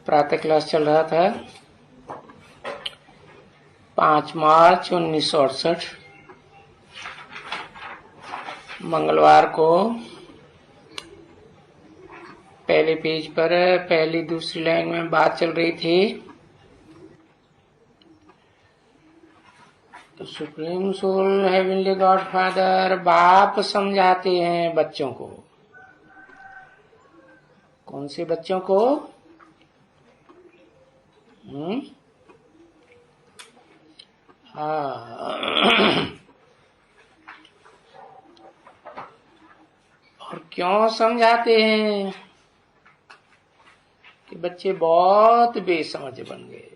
प्रातः क्लास चल रहा था 5 मार्च 1968 मंगलवार को। पहले पेज पर पहली दूसरी लाइन में बात चल रही थी। तो supreme soul heavenly God father बाप समझाते हैं बच्चों को। कौन से बच्चों को? और क्यों समझाते हैं? कि बच्चे बहुत बेसमझ बन गए।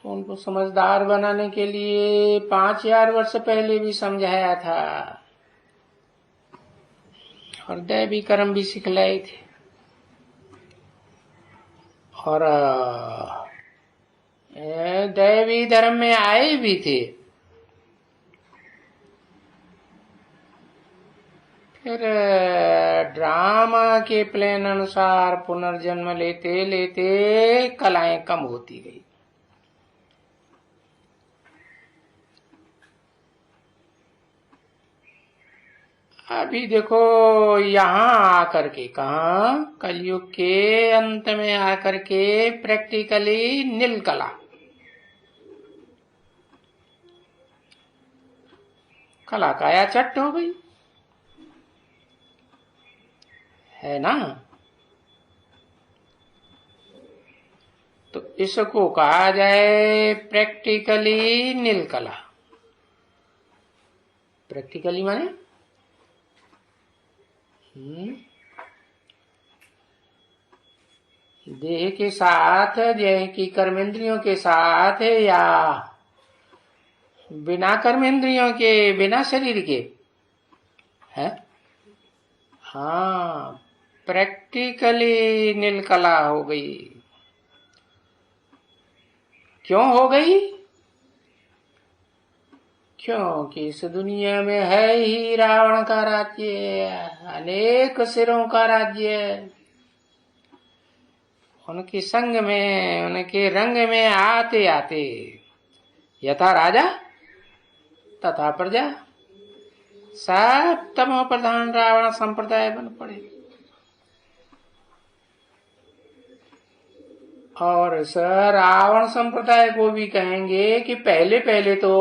तो उनको समझदार बनाने के लिए 5000 वर्ष पहले भी समझाया था और दैवी कर्म भी सिखलाए थे और दैवी धर्म में आए भी थे। फिर ड्रामा के प्लान अनुसार पुनर्जन्म लेते लेते कलाएं कम होती गई। अभी देखो यहाँ आकर के, कहा कलयुग के अंत में आकर के प्रैक्टिकली नील कला, कला काया चट्ट हो गई है ना। तो इसको कहा जाए प्रैक्टिकली नील कला। प्रैक्टिकली माने देह के साथ, देह की कर्मेंद्रियों के साथ या बिना कर्मेंद्रियों के, बिना शरीर के है। हाँ, प्रैक्टिकली नील कला हो गई। क्यों हो गई? क्योंकि इस दुनिया में है ही रावण का राज्य, अनेक सिरों का राज्य। उनके संग में, उनके रंग में आते आते यथा राजा तथा प्रजा सब तमो प्रधान रावण संप्रदाय बन पड़े। और इस रावण संप्रदाय को भी कहेंगे कि पहले पहले तो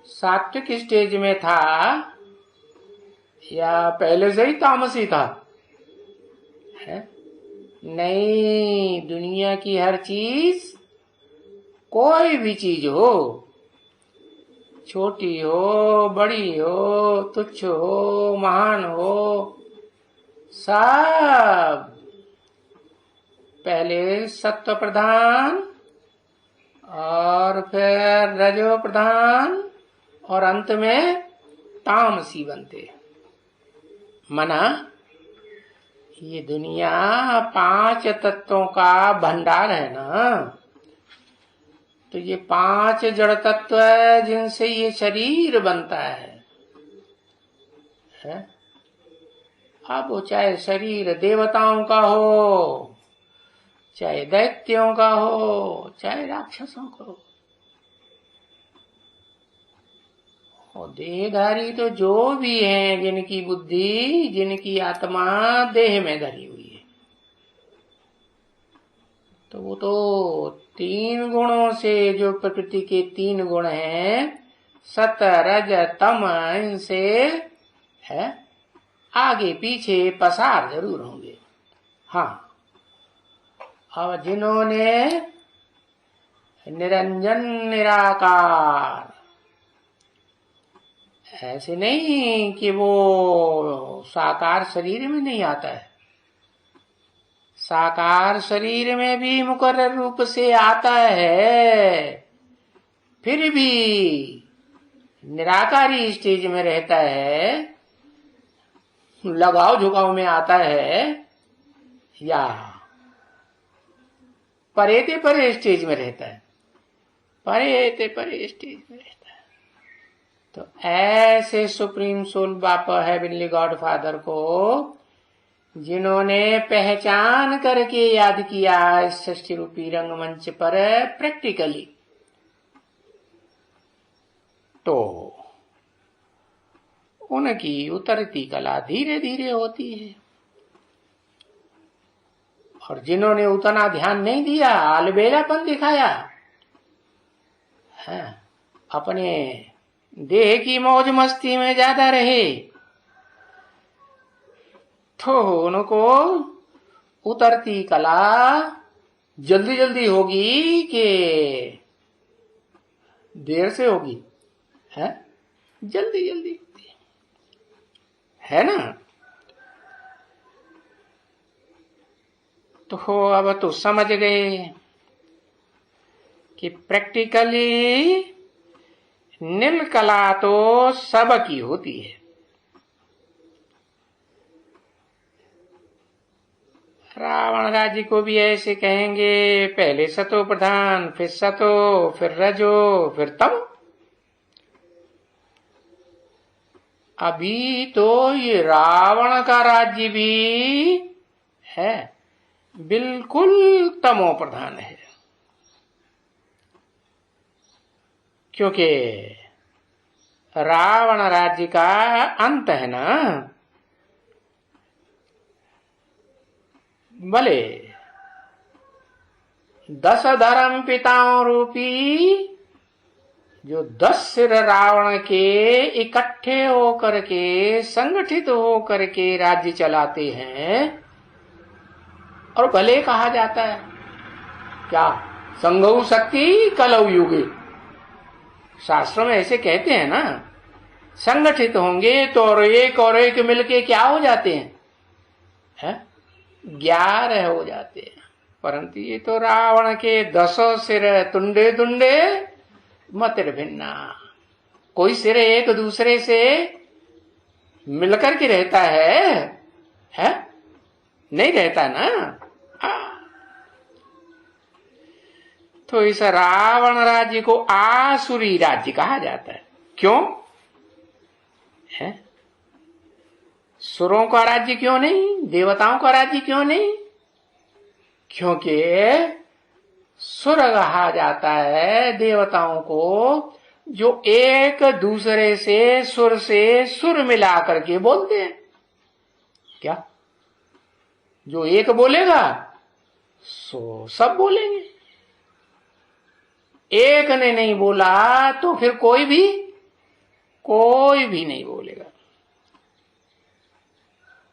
सात्विक स्टेज में था या पहले से ही तामसी था है? नहीं, दुनिया की हर चीज, कोई भी चीज हो, छोटी हो, बड़ी हो, तुच्छ हो, महान हो, सब पहले सत्व प्रधान और फिर रजो प्रधान और अंत में तामसी बनते। मना ये दुनिया 5 तत्वों का भंडार है ना। तो ये 5 जड़ तत्व है जिनसे ये शरीर बनता है? अब वो चाहे शरीर देवताओं का हो, चाहे दैत्यों का हो, चाहे राक्षसों का हो। और देहधारी तो जो भी हैं, जिनकी बुद्धि, जिनकी आत्मा देह में धरी हुई है, तो वो तो 3 गुणों से, जो प्रकृति के 3 गुण हैं, सत रज तम, इनसे है आगे पीछे पसार जरूर होंगे। हाँ, अब जिन्होंने निरंजन निराकार, ऐसे नहीं कि वो साकार शरीर में नहीं आता है, साकार शरीर में भी मुकर्रर रूप से आता है, फिर भी निराकारी स्टेज में रहता है, लगाव झुकाव में आता है, या परेते परे स्टेज में रहता है, परेते परे स्टेज में रहता है। तो ऐसे सुप्रीम सोल बापा हेवनली गॉड फादर को जिन्होंने पहचान करके याद किया इस षष्ठी रूपी रंगमंच पर प्रैक्टिकली, तो उनकी उतरती कला धीरे धीरे होती है। और जिन्होंने उतना ध्यान नहीं दिया, अलबेलापन दिखाया, अपने देह की मौज मस्ती में ज्यादा रहे, तो उनको उतरती कला जल्दी जल्दी होगी कि देर से होगी? जल्दी जल्दी होती है ना। तो अब तो समझ गए कि प्रैक्टिकली नील कला तो सबकी होती है। रावण राज्य को भी ऐसे कहेंगे, पहले सतो प्रधान, फिर सतो, फिर रजो, फिर तमो। अभी तो ये रावण का राज्य भी है बिल्कुल तमो प्रधान है, क्योंकि रावण राज्य का अंत है ना। भले 10 धर्म पिताओं रूपी जो 10 सिर रावण के इकट्ठे होकर के, संगठित होकर के राज्य चलाते हैं, और भले कहा जाता है क्या, संगौ शक्ति कलौ युगे। शास्त्रों में ऐसे कहते हैं ना, संगठित होंगे तो और एक मिलके क्या हो जाते हैं? 11 हो जाते हैं। परंतु ये तो रावण के 10 सिर तुंडे तुंडे मतिर भिन्ना। कोई सिर एक दूसरे से मिलकर के रहता है? नहीं रहता ना। तो इस रावण राज्य को आसुरी राज्य कहा जाता है। क्यों है? सुरों का राज्य क्यों नहीं, देवताओं का राज्य क्यों नहीं? क्योंकि सुर कहा जाता है देवताओं को जो एक दूसरे से सुर मिला करके बोलते हैं। क्या जो एक बोलेगा सो सब बोलेंगे, एक ने नहीं बोला तो फिर कोई भी नहीं बोलेगा।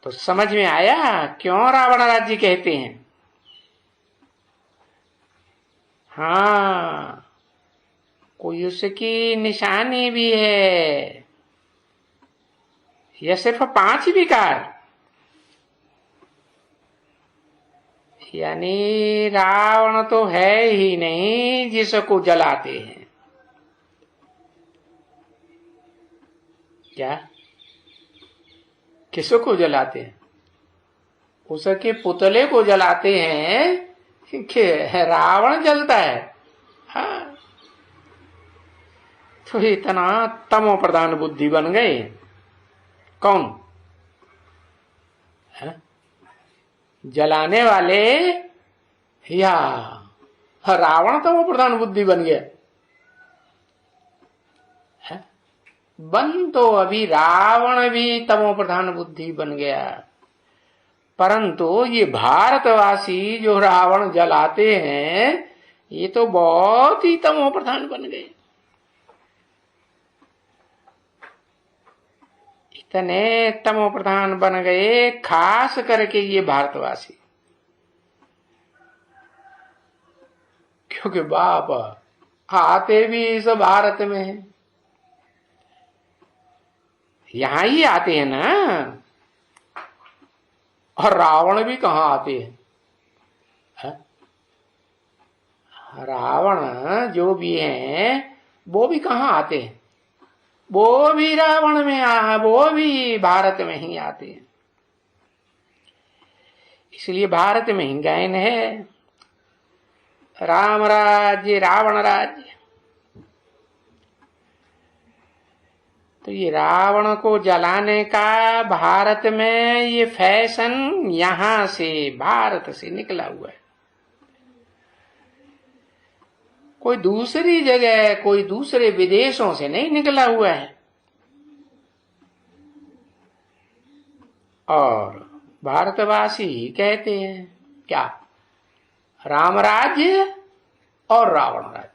तो समझ में आया क्यों रावण राज्य कहते हैं? हाँ, कोई उसकी निशानी भी है। यह सिर्फ 5 विकार, यानी रावण तो है ही नहीं जिसको जलाते हैं। क्या किसको जलाते हैं? उसके पुतले को जलाते हैं कि रावण जलता है। हाँ, तो इतना तमो प्रधान बुद्धि बन गए। कौन है? जलाने वाले या रावण तमो प्रधान बुद्धि बन गया है? बन तो अभी रावण भी तमो प्रधान बुद्धि बन गया, परंतु ये भारतवासी जो रावण जलाते हैं ये तो बहुत ही तमो प्रधान बन गए। इतने तमो प्रधान बन गए, खास करके ये भारतवासी, क्योंकि बाप आते भी इस भारत में है, यहां ही आते हैं ना। और रावण भी कहां आते हैं? रावण जो भी हैं वो भी कहां आते हैं? वो भी रावण में वो भी भारत में ही आते हैं। इसलिए भारत में ही गायन है, राम राज्य रावण राज्य। तो ये रावण को जलाने का भारत में ये फैशन यहां से, भारत से निकला हुआ है। कोई दूसरी जगह, कोई दूसरे विदेशों से नहीं निकला हुआ है। और भारतवासी कहते हैं क्या, राम राज्य और रावण राज्य।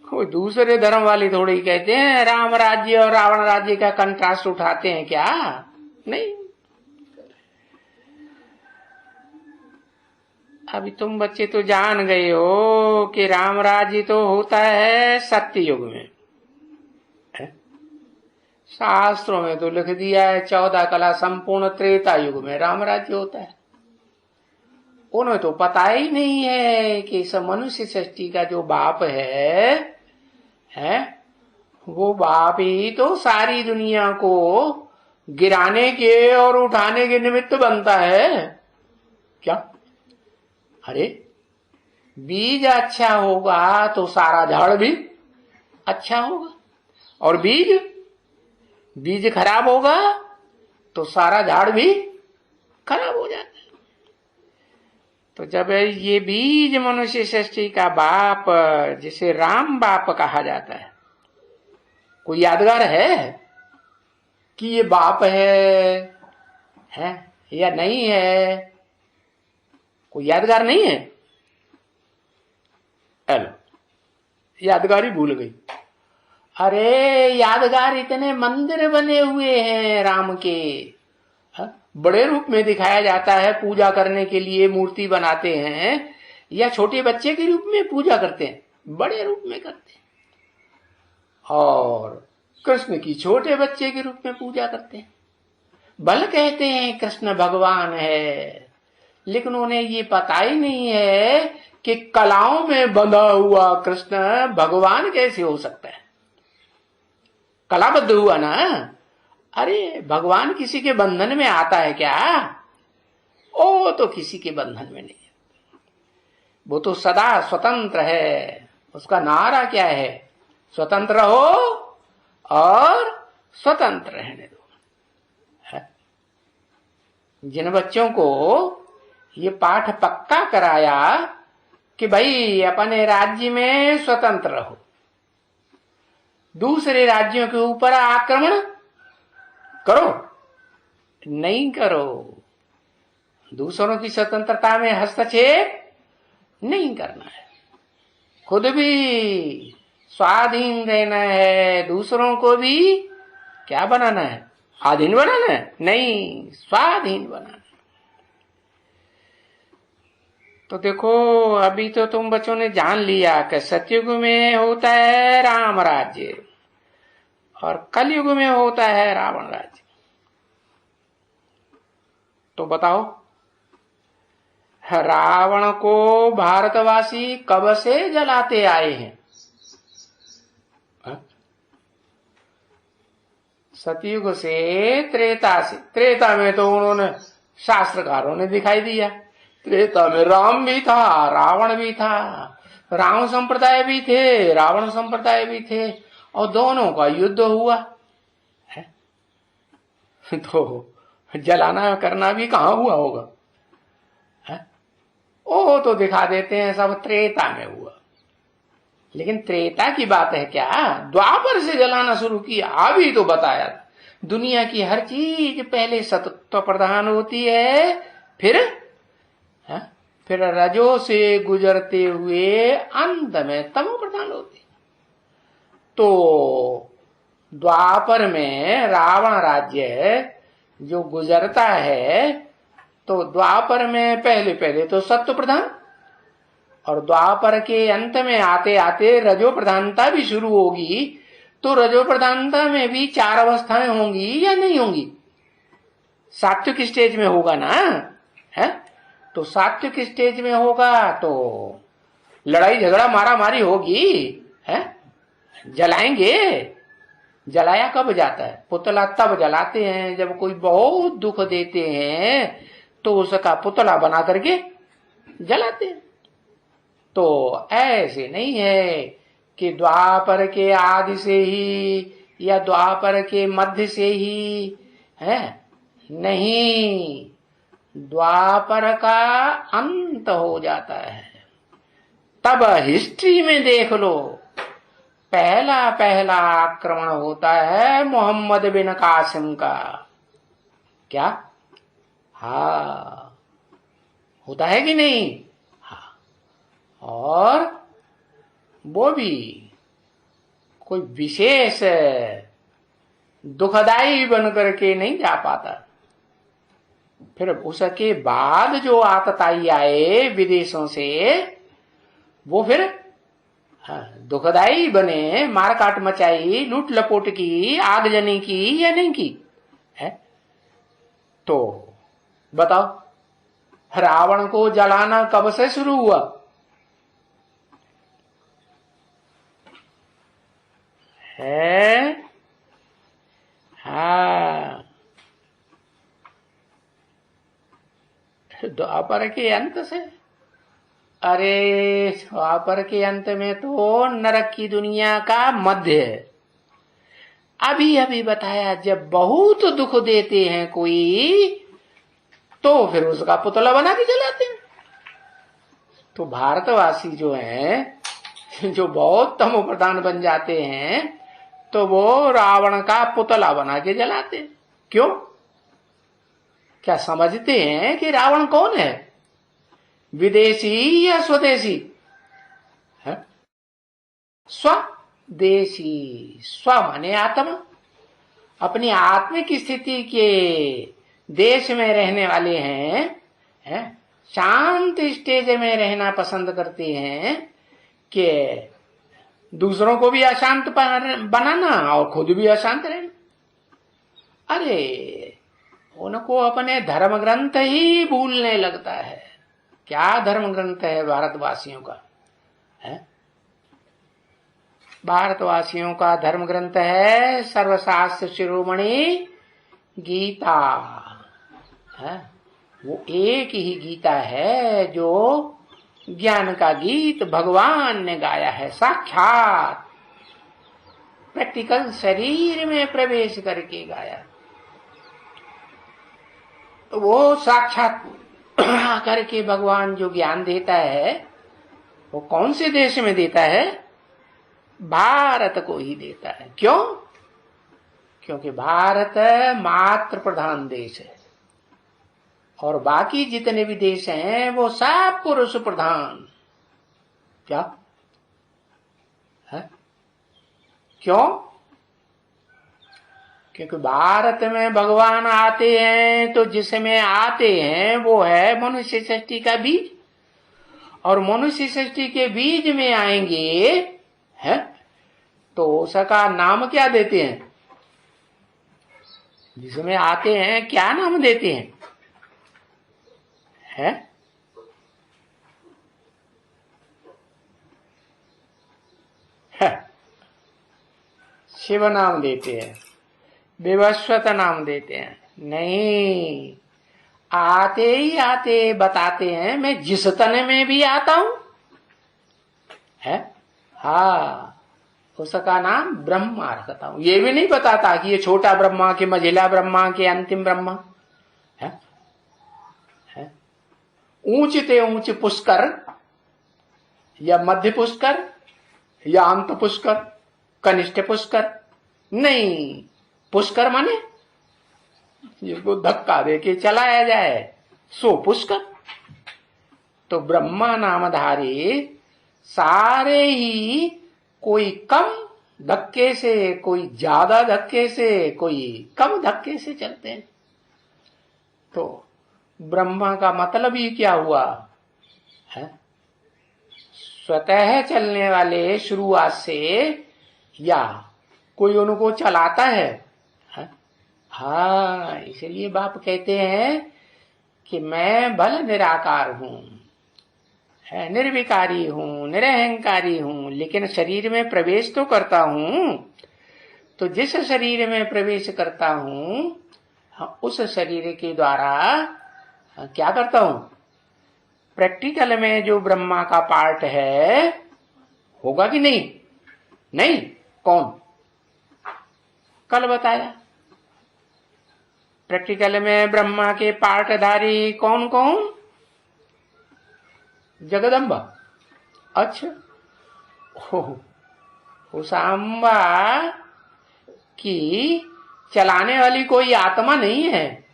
कोई दूसरे धर्म वाले थोड़ी कहते हैं राम राज्य और रावण राज्य का कंट्रास्ट उठाते हैं क्या, नहीं। अभी तुम बच्चे तो जान गए हो कि राम राज्य तो होता है सत्य युग में। शास्त्रों में तो लिख दिया है 14 कला संपूर्ण त्रेता युग में राम राज्य होता है। उन्हें तो पता ही नहीं है कि इस मनुष्य सृष्टि का जो बाप है वो बाप ही तो सारी दुनिया को गिराने के और उठाने के निमित्त बनता है क्या। अरे बीज अच्छा होगा तो सारा झाड़ भी अच्छा होगा, और बीज खराब होगा तो सारा झाड़ भी खराब हो जाता है। तो जब ये बीज मनुष्य सृष्टि का बाप, जिसे राम बाप कहा जाता है, कोई यादगार है कि ये बाप है या नहीं है, कोई यादगार नहीं है। हेलो, यादगार ही भूल गई। अरे यादगार इतने मंदिर बने हुए हैं राम के, बड़े रूप में दिखाया जाता है, पूजा करने के लिए मूर्ति बनाते हैं, या छोटे बच्चे के रूप में पूजा करते हैं, बड़े रूप में करते हैं, और कृष्ण की छोटे बच्चे के रूप में पूजा करते हैं। भले कहते हैं कृष्ण भगवान है, लेकिन उन्हें ये पता ही नहीं है कि कलाओं में बंधा हुआ कृष्ण भगवान कैसे हो सकता है। कलाबद्ध हुआ ना। अरे भगवान किसी के बंधन में आता है क्या? ओ तो किसी के बंधन में नहीं, वो तो सदा स्वतंत्र है। उसका नारा क्या है? स्वतंत्र हो और स्वतंत्र रहने दो। है? जिन बच्चों को ये पाठ पक्का कराया कि भाई अपने राज्य में स्वतंत्र रहो, दूसरे राज्यों के ऊपर आक्रमण करो नहीं करो, दूसरों की स्वतंत्रता में हस्तक्षेप नहीं करना है, खुद भी स्वाधीन रहना है, दूसरों को भी क्या बनाना है? आधीन बनाना है? नहीं, स्वाधीन बनाना है। तो देखो अभी तो तुम बच्चों ने जान लिया कि सतयुग में होता है राम राज्य और कलयुग में होता है रावण राज्य। तो बताओ रावण को भारतवासी कब से जलाते आए हैं? सतयुग से त्रेता से। त्रेता में तो उन्होंने शास्त्रकारों ने दिखाई दिया, त्रेता में राम भी था, रावण भी था, राम संप्रदाय भी थे, रावण संप्रदाय भी थे, और दोनों का युद्ध हुआ है। तो जलाना करना भी कहां हुआ होगा है? ओ तो दिखा देते हैं सब त्रेता में हुआ, लेकिन त्रेता की बात है क्या? द्वापर से जलाना शुरू किया। अभी तो बताया दुनिया की हर चीज पहले सत्व प्रधान होती है, फिर रजो से गुजरते हुए अंत में तमो प्रधान होती। तो द्वापर में रावण राज्य जो गुजरता है, तो द्वापर में पहले तो सत्व प्रधान, और द्वापर के अंत में आते आते रजो प्रधानता भी शुरू होगी। तो रजो प्रधानता में भी 4 अवस्थाएं होंगी या नहीं होंगी? सात्विक स्टेज में होगा ना, है? तो सात्विक स्टेज में होगा तो लड़ाई झगड़ा मारा मारी होगी, है? जलाएंगे। जलाया कब जाता है? पुतला तब जलाते हैं जब कोई बहुत दुख देते हैं, तो उसका पुतला बना करके जलाते हैं। तो ऐसे नहीं है कि द्वापर के आदि से ही या द्वापर के मध्य से ही है, नहीं, द्वापर का अंत हो जाता है। तब हिस्ट्री में देख लो, पहला पहला आक्रमण होता है मोहम्मद बिन कासिम का। क्या? हाँ, होता है कि नहीं? हाँ। और वो भी कोई विशेष दुखदाई बन करके नहीं जा पाता। फिर उसके बाद जो आतताई आए विदेशों से, वो फिर दुखदाई बने, मारकाट मचाई, लूट लपोट की, आगजनी की या नहीं की है? तो बताओ, रावण को जलाना कब से शुरू हुआ? है? हाँ, द्वापर के अंत से। अरे द्वापर के अंत में तो नरक की दुनिया का मध्य है। अभी अभी बताया, जब बहुत दुख देते हैं कोई, तो फिर उसका पुतला बना के जलाते हैं। तो भारतवासी जो हैं, जो बहुत तमो प्रधान बन जाते हैं, तो वो रावण का पुतला बना के जलाते हैं। क्यों? क्या समझते हैं कि रावण कौन है? विदेशी या स्वदेशी है? स्वदेशी। स्व माने आत्मा, अपनी आत्मिक स्थिति के देश में रहने वाले हैं, शांत स्टेज में रहना पसंद करते हैं कि दूसरों को भी अशांत बनाना और खुद भी अशांत रहना। अरे उनको अपने धर्म ग्रंथ ही भूलने लगता है। क्या धर्म ग्रंथ है भारतवासियों का? है? भारतवासियों का धर्म ग्रंथ है सर्वशास्त्र शिरोमणि गीता। है? वो एक ही गीता है जो ज्ञान का गीत भगवान ने गाया है, साक्षात प्रैक्टिकल शरीर में प्रवेश करके गाया। तो वो साक्षात करके भगवान जो ज्ञान देता है, वो कौन से देश में देता है? भारत को ही देता है। क्यों? क्योंकि भारत मातृ प्रधान देश है और बाकी जितने भी देश हैं वो सब पुरुष प्रधान। क्या है? क्यों? क्योंकि भारत में भगवान आते हैं, तो जिसमें आते हैं वो है मनुष्य सृष्टि का बीज, और मनुष्य सृष्टि के बीज में आएंगे है, तो उसका नाम क्या देते हैं? जिसमें आते हैं क्या नाम देते हैं? है? शिव नाम देते हैं, विवस्वत नाम देते हैं। नहीं, आते ही आते बताते हैं मैं जिस तने में भी आता हूं है, हाँ, उसका नाम ब्रह्मा रखता हूं। ये भी नहीं बताता कि ये छोटा ब्रह्मा के मझिला ब्रह्मा के अंतिम ब्रह्मा है। ऊंच ते ऊंच पुष्कर या मध्य पुष्कर या अंत पुष्कर, कनिष्ठ पुष्कर नहीं। पुष्कर माने जिसको धक्का देके चलाया जाए सो पुष्कर। तो ब्रह्मा नामधारी सारे ही कोई कम धक्के से, कोई ज्यादा धक्के से, कोई कम धक्के से चलते हैं। तो ब्रह्मा का मतलब ही क्या हुआ है? स्वतः चलने वाले शुरुआत से, या कोई उनको चलाता है? हाँ, इसलिए बाप कहते हैं कि मैं भल निराकार हूं, निर्विकारी हूं, निरहंकारी हूं, लेकिन शरीर में प्रवेश तो करता हूं। तो जिस शरीर में प्रवेश करता हूं उस शरीर के द्वारा क्या करता हूं? प्रैक्टिकल में जो ब्रह्मा का पार्ट है होगा कि नहीं? नहीं, कौन? कल बताया। प्रैक्टिकल में ब्रह्मा के पार्टधारी कौन कौन? जगदम्बा। अच्छा, उस अम्बा की चलाने वाली कोई आत्मा नहीं है।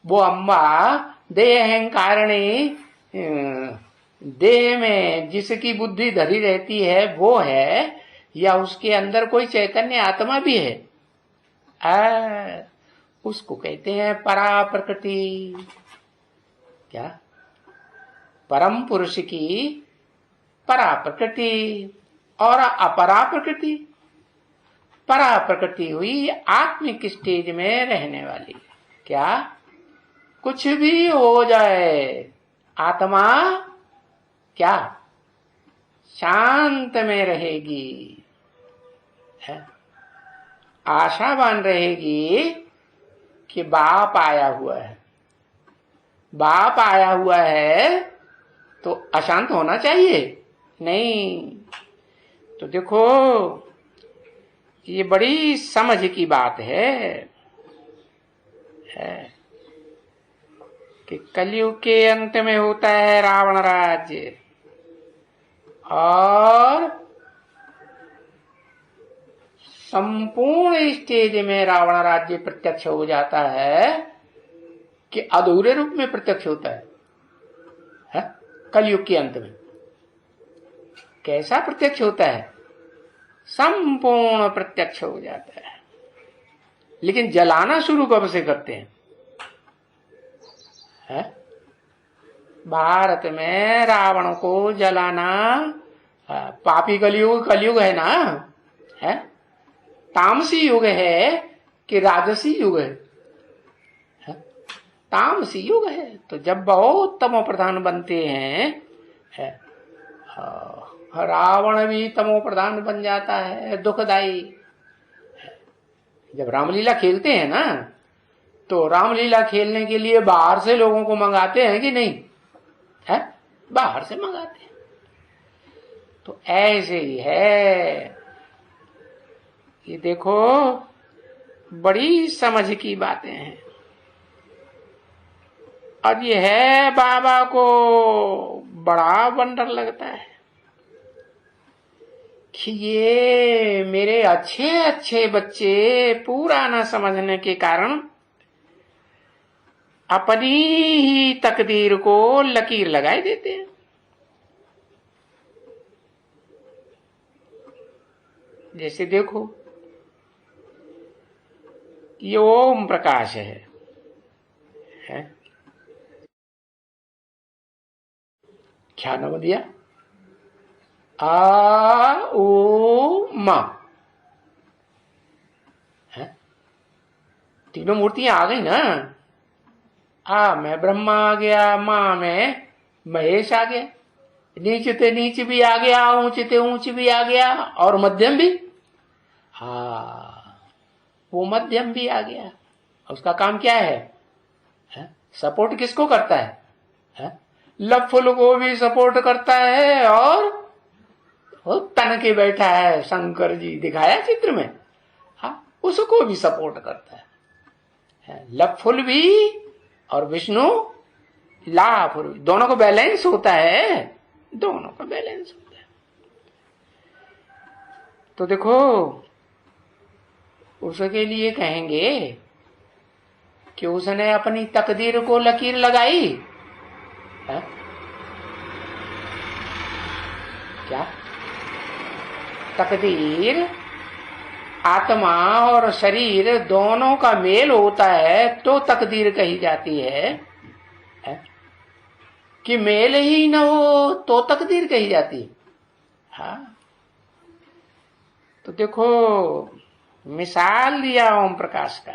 वो अम्बा देह अहंकारणी, देह में जिसकी बुद्धि धरी रहती है वो है, या उसके अंदर कोई चैतन्य आत्मा भी है? उसको कहते हैं परा प्रकृति। क्या? परम पुरुष की परा प्रकृति और अपरा प्रकृति। परा प्रकृति हुई आत्मिक स्टेज में रहने वाली। क्या? कुछ भी हो जाए, आत्मा क्या? शांत में रहेगी, है? आशावान रहेगी कि बाप आया हुआ है। बाप आया हुआ है तो अशांत होना चाहिए? नहीं। तो देखो, ये बड़ी समझ की बात है कि कलयुग के अंत में होता है रावण राज्य, और संपूर्ण स्टेज में रावण राज्य प्रत्यक्ष हो जाता है कि अधूरे रूप में प्रत्यक्ष होता है? कलयुग के अंत में कैसा प्रत्यक्ष होता है? संपूर्ण प्रत्यक्ष हो जाता है। लेकिन जलाना शुरू कब से करते हैं? भारत में रावण को जलाना, पापी कलयुग है ना? है तामसी युग है कि राजसी युग है? तामसी युग है। तो जब बहुत तमो प्रधान बनते हैं, रावण भी तमो प्रधान बन जाता है, दुखदाई। जब रामलीला खेलते हैं ना, तो रामलीला खेलने के लिए बाहर से लोगों को मंगाते हैं कि नहीं? है, बाहर से मंगाते हैं। तो ऐसे ही है। ये देखो, बड़ी समझ की बातें हैं। और ये है, बाबा को बड़ा वंडर लगता है कि ये मेरे अच्छे अच्छे बच्चे पूरा न समझने के कारण अपनी ही तकदीर को लकीर लगाए देते हैं। जैसे देखो, ये ओम प्रकाश है? क्या नाम दिया? आ ओ मा। तीनों मूर्तियां आ गई ना। आ में ब्रह्मा आ गया, मां में महेश आ गया, नीचते नीच भी आ गया, ऊंचते ऊंच भी आ गया, और मध्यम भी। वो मध्यम भी आ गया। उसका काम क्या है? सपोर्ट किसको करता है? लफुल को भी सपोर्ट करता है, और वो तन के बैठा है, शंकर जी दिखाया चित्र में, उसको भी सपोर्ट करता है। लफुल भी और विष्णु लाफुल भी, दोनों को बैलेंस होता है, दोनों का बैलेंस होता है। तो देखो, उसके लिए कहेंगे कि उसने अपनी तकदीर को लकीर लगाई है? क्या? तकदीर आत्मा और शरीर दोनों का मेल होता है तो तकदीर कही जाती है, कि मेल ही न हो तो तकदीर कही जाती है। तो देखो, मिसाल दिया ओम प्रकाश का,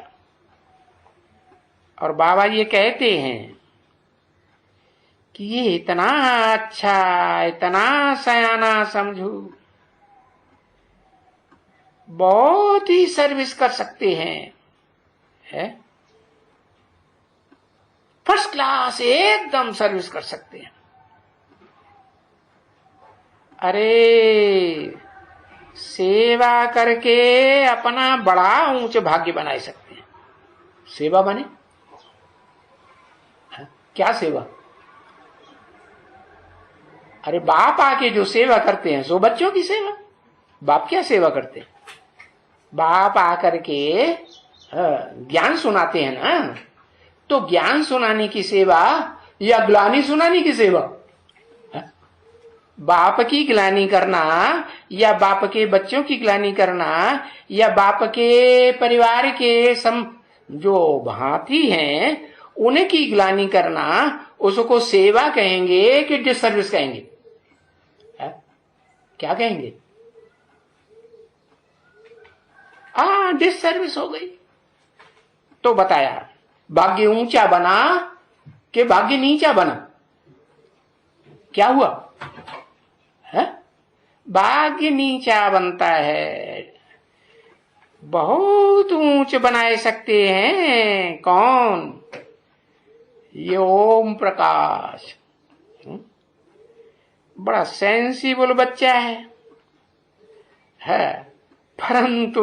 और बाबा ये कहते हैं कि ये इतना अच्छा, इतना सयाना समझो, बहुत ही सर्विस कर सकते हैं, है? फर्स्ट क्लास एकदम सर्विस कर सकते हैं। अरे सेवा करके अपना बड़ा ऊंच भाग्य बना सकते हैं। सेवा बने क्या सेवा? अरे बाप आके जो सेवा करते हैं सो बच्चों की सेवा। बाप क्या सेवा करते हैं? बाप आकर के ज्ञान सुनाते हैं ना, तो ज्ञान सुनाने की सेवा या ग्लानि सुनाने की सेवा? बाप की ग्लानि करना या बाप के बच्चों की ग्लानि करना या बाप के परिवार के जो भांति हैं उनकी ग्लानि करना, उसको सेवा कहेंगे कि डिसर्विस कहेंगे? क्या कहेंगे? डिसर्विस हो गई। तो बताया भाग्य ऊंचा बना कि भाग्य नीचा बना? क्या हुआ है? भाग्य नीचा बनता है। बहुत ऊंच बनाए सकते हैं कौन? ये ओम प्रकाश। बड़ा सेंसिबल बच्चा है, परंतु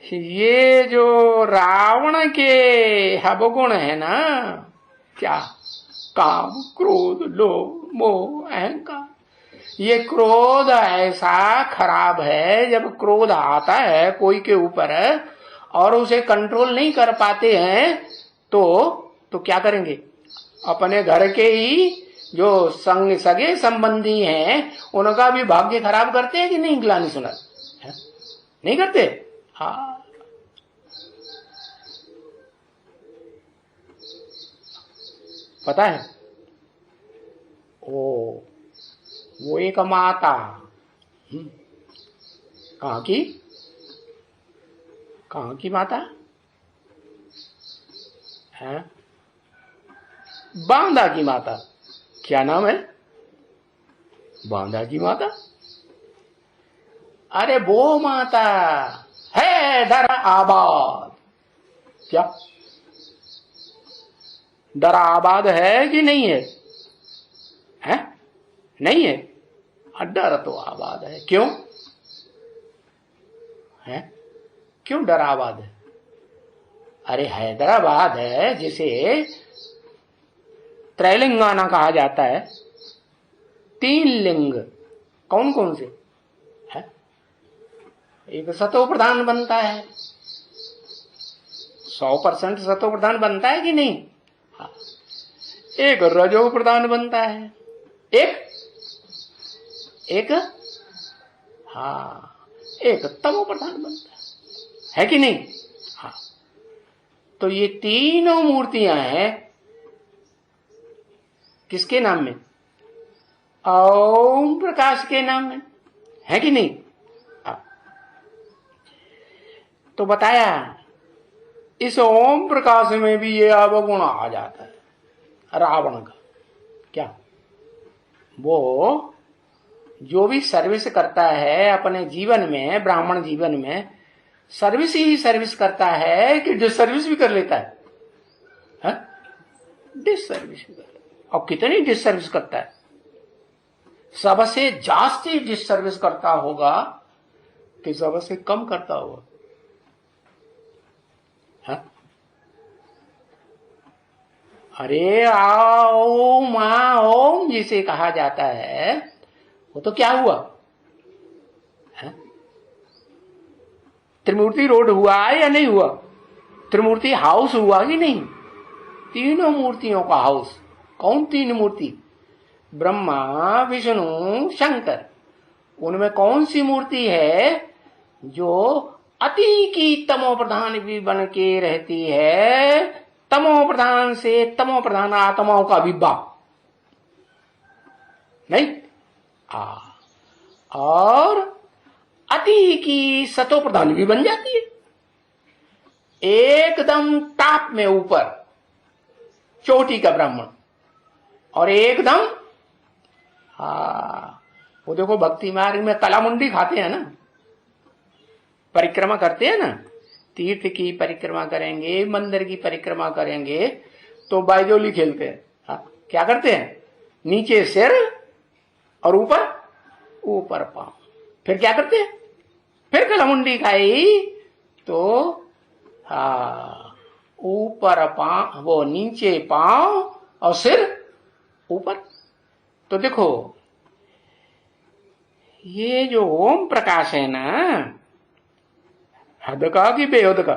ये जो रावण के अवगुण है ना, क्या काम, क्रोध, लोभ, मोह, अहंकार, ये क्रोध ऐसा खराब है। जब क्रोध आता है कोई के ऊपर और उसे कंट्रोल नहीं कर पाते हैं तो क्या करेंगे? अपने घर के ही जो सगे संबंधी हैं उनका भी भाग्य खराब करते हैं कि नहीं? ग्लानि सुना नहीं करते? हाँ, पता है वो एक माता, कहाँ की माता है? बांदा की माता। क्या नाम है? बांदा की माता। अरे वो माता है दराबाद। क्या दराबाद है कि नहीं है? हैं? नहीं है? डर तो आबाद है। क्यों है? क्यों डर आबाद है? अरे हैदराबाद है जिसे त्रैलिंगाना कहा जाता है। 3 लिंग कौन कौन से है? एक सतो प्रधान बनता है, 100% सतो प्रधान बनता है कि नहीं? हाँ। एक रजो प्रधान बनता है, एक तमो प्रधान बनता है कि नहीं? हाँ। तो ये तीनों मूर्तियां हैं किसके नाम में? ओम प्रकाश के नाम में, है कि नहीं? तो बताया इस ओम प्रकाश में भी ये अवगुण आ जाता है रावण का। क्या? वो जो भी सर्विस करता है अपने जीवन में, ब्राह्मण जीवन में सर्विस ही सर्विस करता है कि डिसर्विस भी कर लेता है? डिसर्विस भी कर लेता है। और कितनी डिसर्विस करता है? सबसे जास्ती डिसर्विस करता होगा कि सबसे कम करता होगा? अरे ओम जिसे कहा जाता है वो तो क्या हुआ है? त्रिमूर्ति रोड हुआ या नहीं हुआ? त्रिमूर्ति हाउस हुआ कि नहीं? तीनों मूर्तियों का हाउस। कौन 3 मूर्ति? ब्रह्मा, विष्णु, शंकर। उनमें कौन सी मूर्ति है जो अति की तमो प्रधान भी बन के रहती है? तमो प्रधान से तमो प्रधान आत्माओं का भी बाप नहीं? और अति की सतो प्रधान भी बन जाती है, एकदम टॉप में ऊपर चोटी का ब्राह्मण। और एकदम वो देखो भक्ति मार्ग में कलामुंडी खाते हैं ना, परिक्रमा करते हैं ना, तीर्थ की परिक्रमा करेंगे, मंदिर की परिक्रमा करेंगे तो बाइजोली खेलते हैं। क्या करते हैं? नीचे सिर और ऊपर पांव। फिर क्या करते हैं? फिर कलमुंडी खाई तो ऊपर पांव, वो नीचे पांव और सिर ऊपर। तो देखो ये जो ओम प्रकाश है ना, हद का कि बेहद का,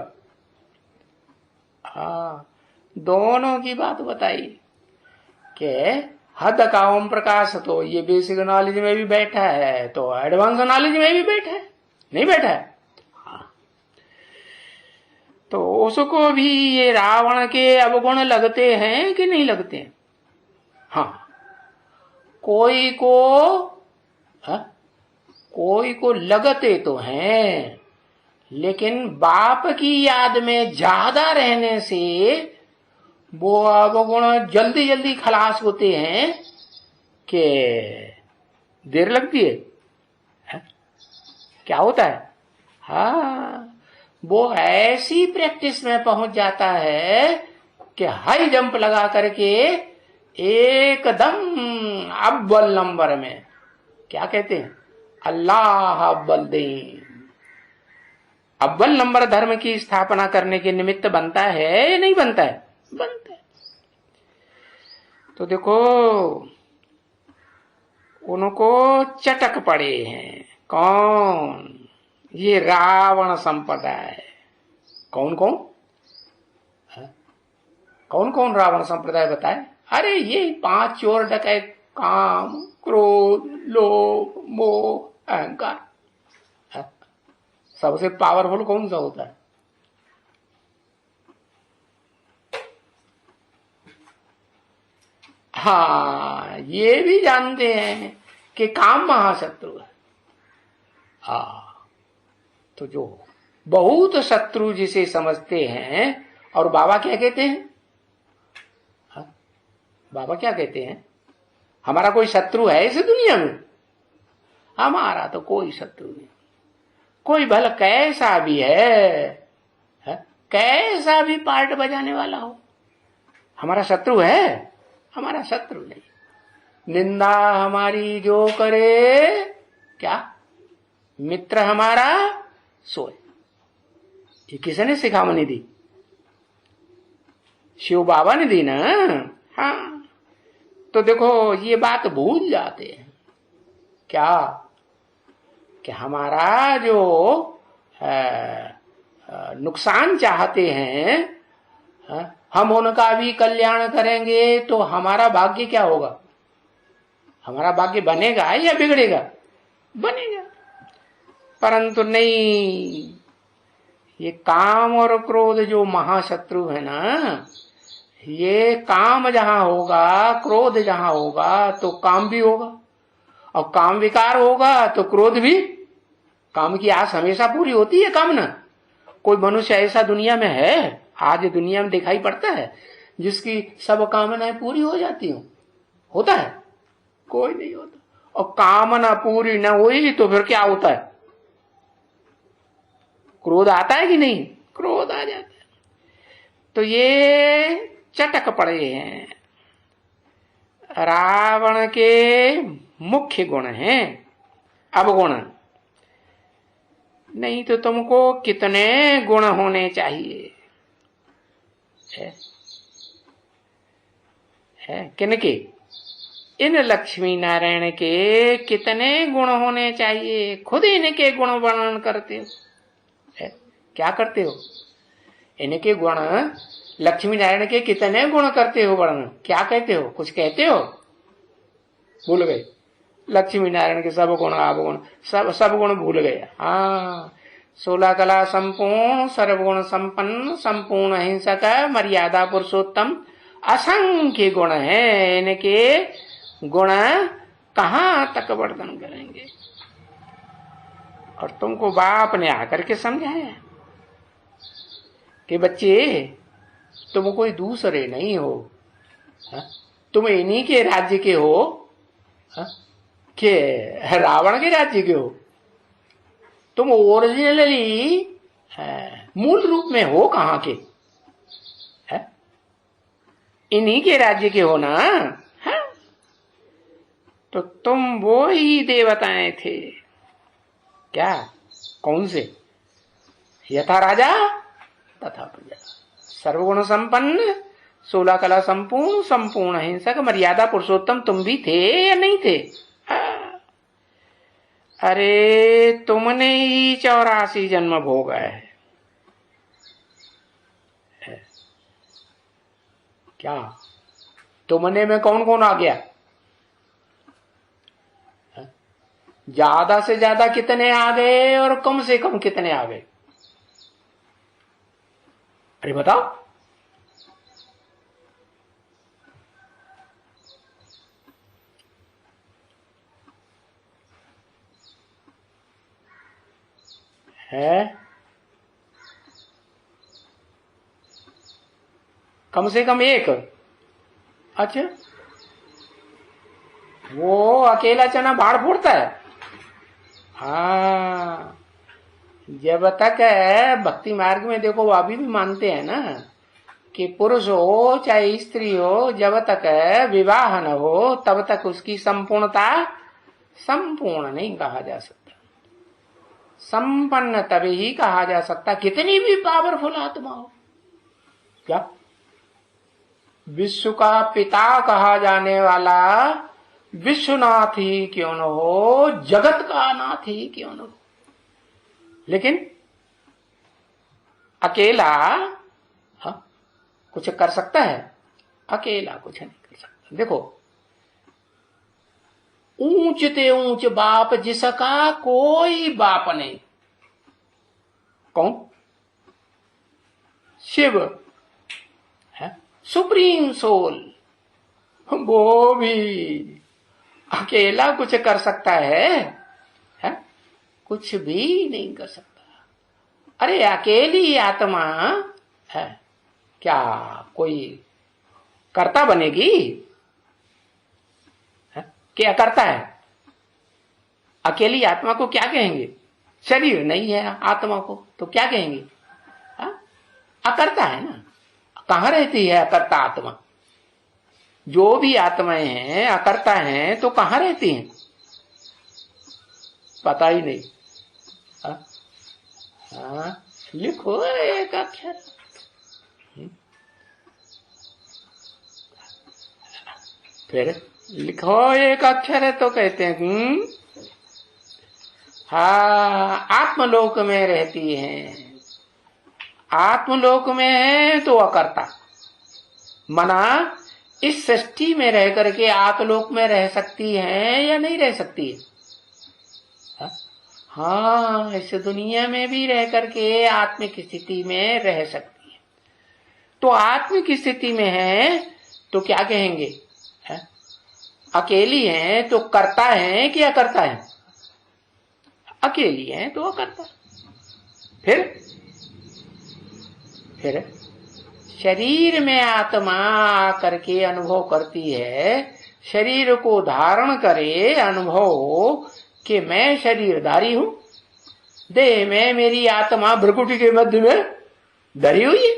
दोनों की बात बताई कि हद का ओम प्रकाश तो ये बेसिक नॉलेज में भी बैठा है, तो एडवांस नॉलेज में भी बैठा है, नहीं बैठा है? तो उसको भी ये रावण के अवगुण लगते हैं कि नहीं लगते हैं? हाँ, कोई को लगते तो हैं, लेकिन बाप की याद में ज्यादा रहने से वो अवगुण जल्दी जल्दी खलास होते हैं कि देर लगती है? क्या होता है? वो ऐसी प्रैक्टिस में पहुंच जाता है कि हाई जंप लगा करके एकदम अव्वल नंबर में, क्या कहते हैं, अल्लाह अव्वल दे, अव्वल नंबर धर्म की स्थापना करने के निमित्त बनता है या नहीं बनता है? बनता है। तो देखो उनको चटक पड़े हैं। कौन? ये रावण संप्रदाय। कौन कौन? कौन कौन रावण संप्रदाय बताए? अरे ये 5 चोर डकैत, काम, क्रोध, लोभ, मोह, अहंकार। सबसे पावरफुल कौन सा होता है? हाँ, ये भी जानते हैं कि काम महाशत्रु है। तो जो बहुत शत्रु जिसे समझते हैं, और बाबा क्या कहते हैं? बाबा क्या कहते हैं? हमारा कोई शत्रु है इस दुनिया में? हमारा तो कोई शत्रु नहीं। कोई भला कैसा भी है, कैसा भी पार्ट बजाने वाला हो, हमारा शत्रु है? हमारा शत्रु नहीं। निंदा हमारी जो करे, क्या मित्र हमारा सोए। ये किसने सिखावनी दी? शिव बाबा ने दी ना। हाँ, तो देखो ये बात भूल जाते हैं क्या कि हमारा जो नुकसान चाहते हैं, हम उनका भी कल्याण करेंगे तो हमारा भाग्य क्या होगा? हमारा भाग्य बनेगा या बिगड़ेगा? बनेगा। परंतु नहीं, ये काम और क्रोध जो महाशत्रु है ना, ये काम जहां होगा, क्रोध जहां होगा तो काम भी होगा, और काम विकार होगा तो क्रोध भी। काम की आस हमेशा पूरी होती है कामना। कोई मनुष्य ऐसा दुनिया में है, आज दुनिया में दिखाई पड़ता है, जिसकी सब कामनाएं पूरी हो जाती हो? होता है? कोई नहीं होता। और कामना पूरी न हुई तो फिर क्या होता है? क्रोध आता है कि नहीं? क्रोध आ जाता है। तो ये चटक पड़े हैं। रावण के मुख्य गुण हैं अवगुण। नहीं तो तुमको कितने गुण होने चाहिए? है किनके? इन लक्ष्मी नारायण के कितने गुण होने चाहिए? खुद इनके गुण वर्णन करते हो। क्या करते हो? इनके गुण, लक्ष्मी नारायण के कितने गुण करते हो वर्णन? क्या कहते हो? कुछ कहते हो? भूल गए। लक्ष्मी नारायण के सब गुण, अवगुण, सब गुण भूल गए। हाँ, 16 कला संपूर्ण, सर्वगुण संपन्न, संपूर्ण अहिंसक, मर्यादा पुरुषोत्तम, असंख्य गुण है। इनके गुण कहां तक वर्णन करेंगे? और तुमको बाप ने आकर के समझाया कि बच्चे तुम कोई दूसरे नहीं हो, तुम इन्हीं के राज्य के हो, कि रावण के राज्य के हो। तुम ओरिजिनली मूल रूप में हो कहां के? इन्हीं के राज्य के हो ना। तो तुम वो ही देवताएं थे। क्या? कौन से? यथा राजा तथा प्रजा, सर्वगुण संपन्न, 16 कला संपूर्ण, संपूर्ण हिंसक, मर्यादा पुरुषोत्तम तुम भी थे या नहीं थे? अरे तुमने ही 84 जन्म भोगा है। क्या तुमने में कौन कौन आ गया? ज्यादा से ज्यादा कितने आ गए और कम से कम कितने आ गए? अरे बताओ। है कम से कम एक। अच्छा, वो अकेला चना बाढ़ फोड़ता है? हाँ, जब तक भक्ति मार्ग में देखो वो अभी भी मानते हैं ना कि पुरुष हो चाहे स्त्री हो, जब तक विवाह न हो तब तक उसकी संपूर्णता संपूर्ण नहीं कहा जा सकता। संपन्न तभी ही कहा जा सकता कितनी भी पावरफुल आत्मा हो। क्या? विश्व का पिता कहा जाने वाला विश्वनाथ ही क्यों न हो, जगत का नाथ ही क्यों न हो, लेकिन अकेला कुछ कर सकता है? अकेला कुछ नहीं कर सकता। देखो, ऊंच ते ऊंच बाप जिसका कोई बाप नहीं। कौन? शिव है, सुप्रीम सोल। वो भी अकेला कुछ कर सकता है? कुछ भी नहीं कर सकता। अरे अकेली आत्मा है, क्या कोई कर्ता बनेगी? क्या करता है? अकेली आत्मा को क्या कहेंगे? शरीर नहीं है आत्मा को तो क्या कहेंगे? अकर्ता है ना। कहां रहती है अकर्ता आत्मा? जो भी आत्माएं हैं अकर्ता हैं तो कहां रहती हैं? पता ही नहीं। लिखो एक अक्षर। फिर लिखो एक अक्षर है तो कहते हैं हाँ, आत्मलोक में रहती है। आत्मलोक में है तो अकर्ता। मना इस सृष्टि में रह करके आत्मलोक में रह सकती है या नहीं रह सकती है? हाँ, इस दुनिया में भी रह करके आत्मिक स्थिति में रह सकती है। तो आत्मिक स्थिति में है तो क्या कहेंगे? अकेली है तो करता है कि अकर्ता है? अकेली है तो अकर्ता। फिर शरीर में आत्मा करके अनुभव करती है, शरीर को धारण करे, अनुभव हो कि मैं शरीरधारी हूं, देह में मेरी आत्मा भ्रकुटी के मध्य में धरी हुई है,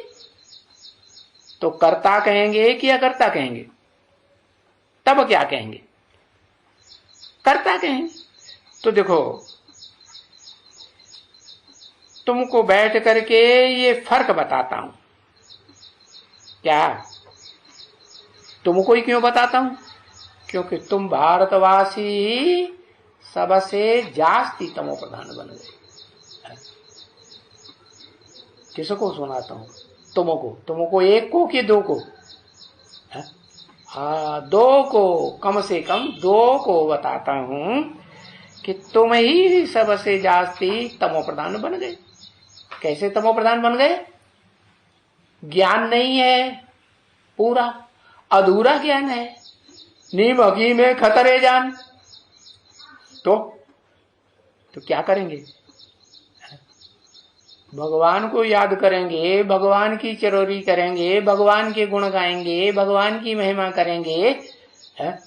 तो कर्ता कहेंगे कि अकर्ता कहेंगे? तब क्या कहेंगे? कर्ता कहेंगे। तो देखो, तुमको बैठ करके ये फर्क बताता हूं। क्या? तुमको ही क्यों बताता हूं? क्योंकि तुम भारतवासी सबसे जास्ती तमो प्रधान बन गए। किसको सुनाता हूं? तुमको एक को कि दो को? हाँ, दो को, कम से कम दो को बताता हूं कि तुम ही सबसे जास्ती तमो प्रधान बन गए। कैसे तमो प्रधान बन गए? ज्ञान नहीं है, पूरा अधूरा ज्ञान है। नीम हकी में खतरे जान। तो क्या करेंगे? भगवान को याद करेंगे, भगवान की चरोरी करेंगे, भगवान के गुण गाएंगे, भगवान की महिमा करेंगे, है?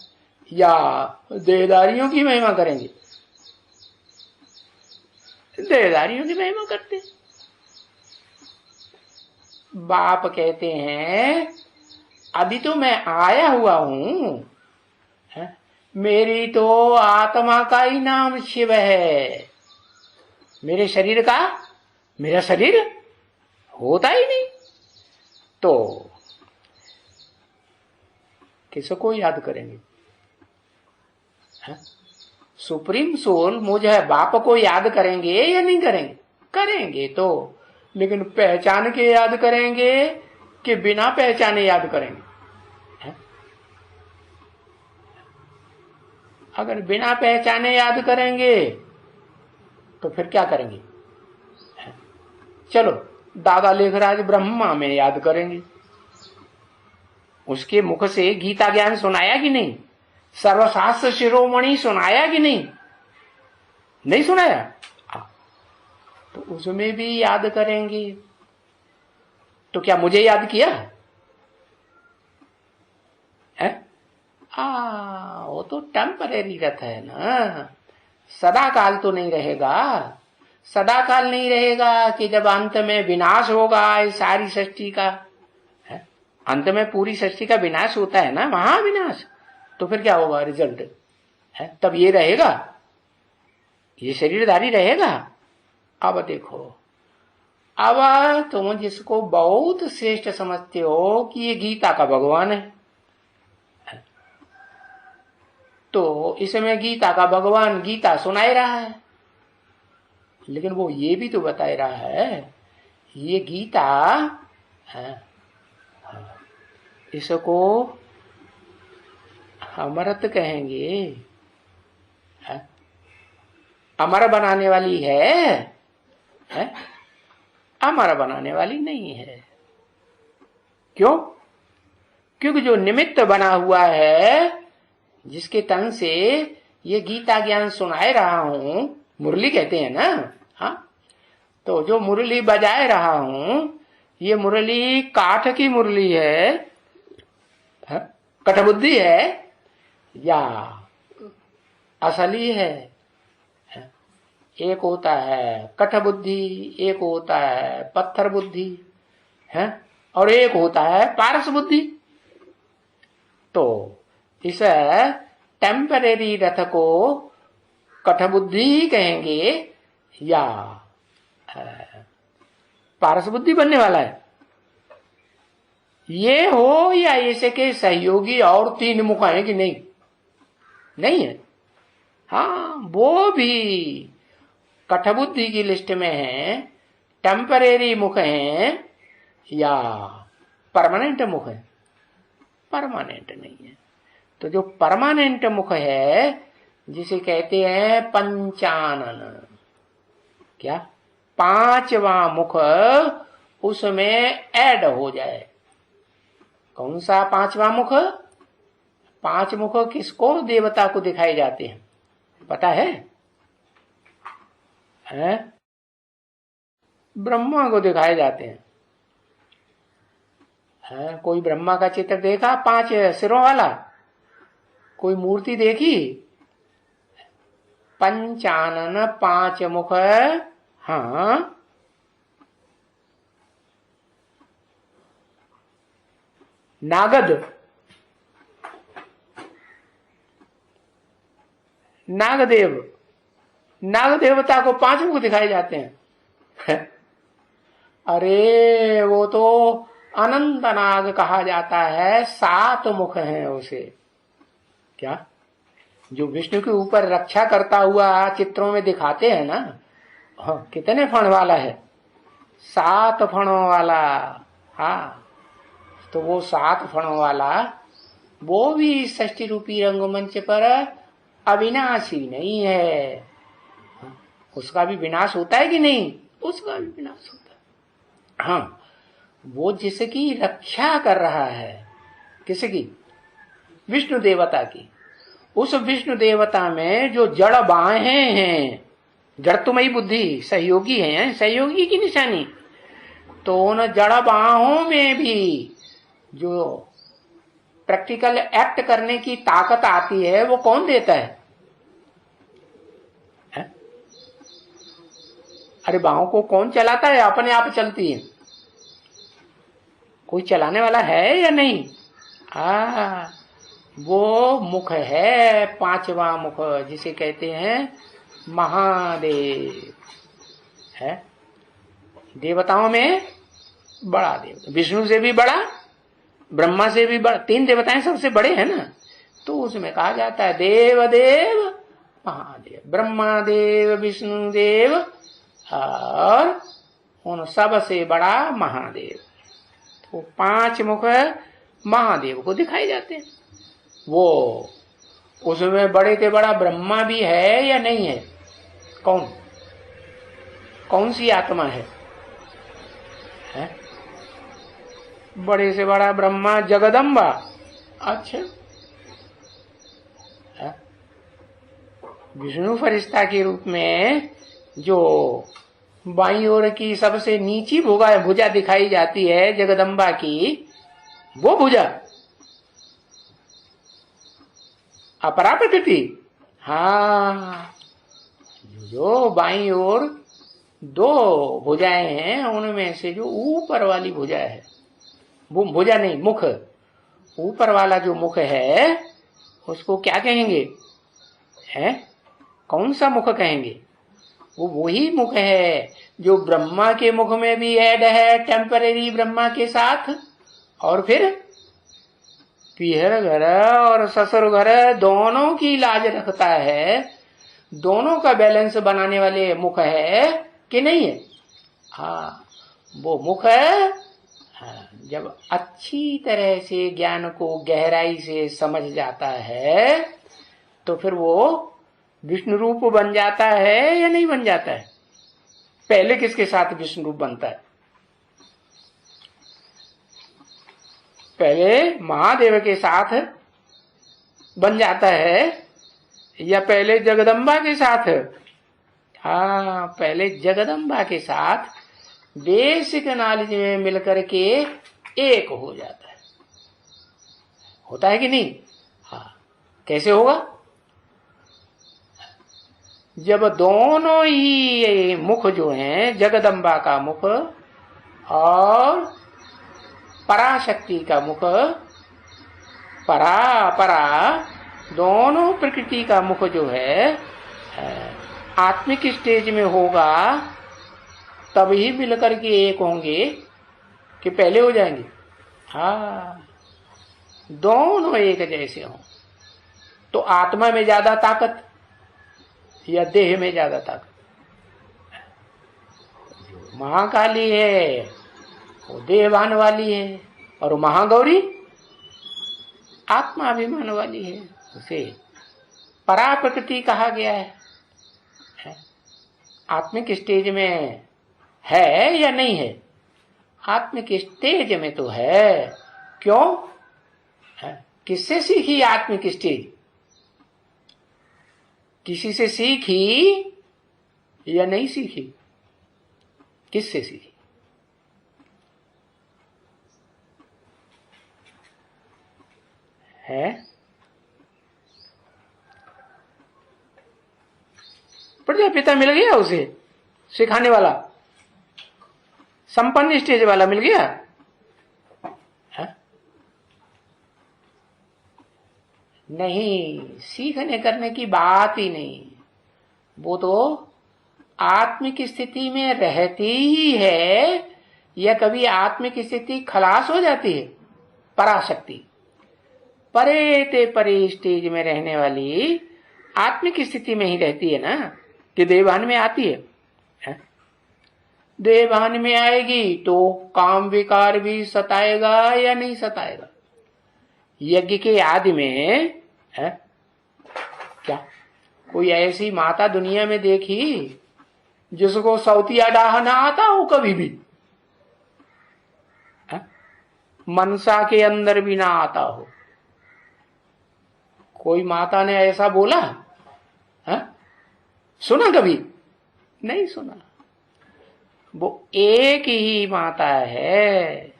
या देहदारियों की महिमा करेंगे? देहदारियों की महिमा करते। बाप कहते हैं अभी तो मैं आया हुआ हूं, मेरी तो आत्मा का ही नाम शिव है। मेरे शरीर का, मेरा शरीर होता ही नहीं, तो किसको याद करेंगे? सुप्रीम सोल मुझे बाप को याद करेंगे या नहीं करेंगे? करेंगे तो, लेकिन पहचान के याद करेंगे कि बिना पहचाने याद करेंगे? अगर बिना पहचाने याद करेंगे तो फिर क्या करेंगे? चलो दादा लेखराज ब्रह्मा में याद करेंगे, उसके मुख से गीता ज्ञान सुनाया कि नहीं? सर्वशास्त्र शिरोमणि सुनाया कि नहीं? नहीं सुनाया, तो उसमें भी याद करेंगे। तो क्या मुझे याद किया है? वो तो टेम्परेरी रहता है ना, सदा काल तो नहीं रहेगा। सदा काल नहीं रहेगा कि जब अंत में विनाश होगा इस सारी सृष्टि का, अंत में पूरी सृष्टि का विनाश होता है ना, महाविनाश, तो फिर क्या होगा रिजल्ट है? तब ये रहेगा, ये शरीरधारी रहेगा। अब देखो, अब तुम जिसको बहुत श्रेष्ठ समझते हो कि ये गीता का भगवान है, तो इसमें गीता का भगवान गीता सुनाई रहा है, लेकिन वो ये भी तो बता रहा है ये गीता इसको अमृत कहेंगे, अमर बनाने वाली है? अमर बनाने वाली नहीं है। क्यों? क्योंकि जो निमित्त बना हुआ है, जिसके तन से ये गीता ज्ञान सुनाए रहा हूं, मुरली कहते हैं ना, हाँ, तो जो मुरली बजाए रहा हूं, ये मुरली काठ की मुरली है, कठबुद्धि है या असली है? एक होता है कठबुद्धि, एक होता है पत्थर बुद्धि है, और एक होता है पारस बुद्धि। तो इस टेम्परेरी रथ को कठबुद्धि कहेंगे या पारस बुद्धि बनने वाला है? ये हो या इसके सहयोगी और 3 मुख हैं कि नहीं? नहीं है। हाँ, वो भी कठबुद्धि की लिस्ट में है, टेम्परेरी मुख हैं या परमानेंट मुख है? परमानेंट नहीं है। तो जो परमानेंट मुख है, जिसे कहते हैं पंचानन, क्या 5वां मुख उसमें ऐड हो जाए। कौन सा 5वां मुख? 5 मुख किसको, देवता को दिखाए जाते हैं, पता है? ब्रह्मा को दिखाए जाते हैं। कोई ब्रह्मा का चित्र देखा 5 सिरों वाला? कोई मूर्ति देखी? पंचानन 5 मुख, हाँ, नागद, नागदेव, नाग देवता को 5 मुख दिखाए जाते हैं। अरे वो तो अनंत नाग कहा जाता है, 7 मुख हैं उसे। क्या? जो विष्णु के ऊपर रक्षा करता हुआ चित्रों में दिखाते हैं ना, हाँ, कितने फण वाला है? 7 फणों वाला। हाँ, तो वो 7 फणों वाला, वो भी षष्ठी रूपी रंगमंच पर अविनाशी नहीं है। उसका भी विनाश होता है कि नहीं? उसका भी विनाश होता है। हाँ, वो जिसकी रक्षा कर रहा है, किसकी? विष्णु देवता की। उस विष्णु देवता में जो जड़ बाहें हैं, जड़तुमयी बुद्धि, सहयोगी हैं, सहयोगी की निशानी, तो उन जड़ बाहों में भी जो प्रैक्टिकल एक्ट करने की ताकत आती है, वो कौन देता है? अरे बाहों को कौन चलाता है? अपने आप चलती है। कोई चलाने वाला है या नहीं? वो मुख है 5वां मुख, जिसे कहते हैं महादेव। है। देवताओं में बड़ा देवता, विष्णु से भी बड़ा, ब्रह्मा से भी बड़ा, 3 देवताएं सबसे बड़े हैं ना। तो उसमें कहा जाता है देव देव महादेव, ब्रह्मा देव, विष्णु देव और उन सब से बड़ा महादेव। तो 5 मुख महादेव को दिखाई जाते हैं। वो उसमें बड़े से बड़ा ब्रह्मा भी है या नहीं है? कौन सी आत्मा है? बड़े से बड़ा ब्रह्मा जगदम्बा। अच्छा, विष्णु फरिश्ता के रूप में जो बाईं ओर की सबसे नीची भुजा दिखाई जाती है जगदम्बा की, वो भुजा अपरा प्रकृति। हाँ, जो बाईं ओर 2 भुजाएं हैं, उनमें से जो ऊपर वाली भुजा है, वो भुजा नहीं, मुख, ऊपर वाला जो मुख है उसको क्या कहेंगे? कौन सा मुख कहेंगे? वो वही मुख है जो ब्रह्मा के मुख में भी ऐड है टेम्परेरी ब्रह्मा के साथ, और फिर पीहर घर और ससुर घर दोनों की लाज रखता है, दोनों का बैलेंस बनाने वाले मुख है कि नहीं है? हाँ, वो मुख है। जब अच्छी तरह से ज्ञान को गहराई से समझ जाता है तो फिर वो विष्णु रूप बन जाता है या नहीं बन जाता है? पहले किसके साथ विष्णु रूप बनता है? पहले महादेव के साथ बन जाता है या पहले जगदम्बा के साथ? हाँ, पहले जगदम्बा के साथ बेसिक नॉलेज में मिलकर के एक हो जाता है। होता है कि नहीं? हाँ, कैसे होगा? जब दोनों ही मुख जो हैं, जगदम्बा का मुख और पराशक्ति का मुख, परा दोनों प्रकृति का मुख जो है आत्मिक स्टेज में होगा, तब ही मिलकर के एक होंगे कि पहले हो जाएंगे? हाँ, दोनों एक जैसे हों। तो आत्मा में ज्यादा ताकत या देह में ज्यादा ताकत? महाकाली है वो देहभान वाली है, और महागौरी आत्माभिमान वाली है। उसे परा प्रकृति कहा गया है। आत्मिक स्टेज में है या नहीं है? आत्मिक स्टेज में तो है। क्यों? किससे सीखी आत्मिक स्टेज? किसी से सीखी या नहीं सीखी? किससे सीखी? है प्रजापिता मिल गया उसे सिखाने वाला, संपन्न स्टेज वाला मिल गया है? नहीं, सीखने करने की बात ही नहीं। वो तो आत्मिक स्थिति में रहती ही है, या कभी आत्मिक स्थिति खलास हो जाती है। पराशक्ति परे ते परे स्टेज में रहने वाली आत्मिक स्थिति में ही रहती है ना, कि देवभान में आती है? देवभान में आएगी तो काम विकार भी सताएगा या नहीं सताएगा? यज्ञ के आदि में क्या कोई ऐसी माता दुनिया में देखी जिसको सौतिया डाह ना आता हो कभी भी? मनसा के अंदर भी ना आता हो? कोई माता ने ऐसा बोला? सुना कभी? नहीं सुना। वो एक ही माता है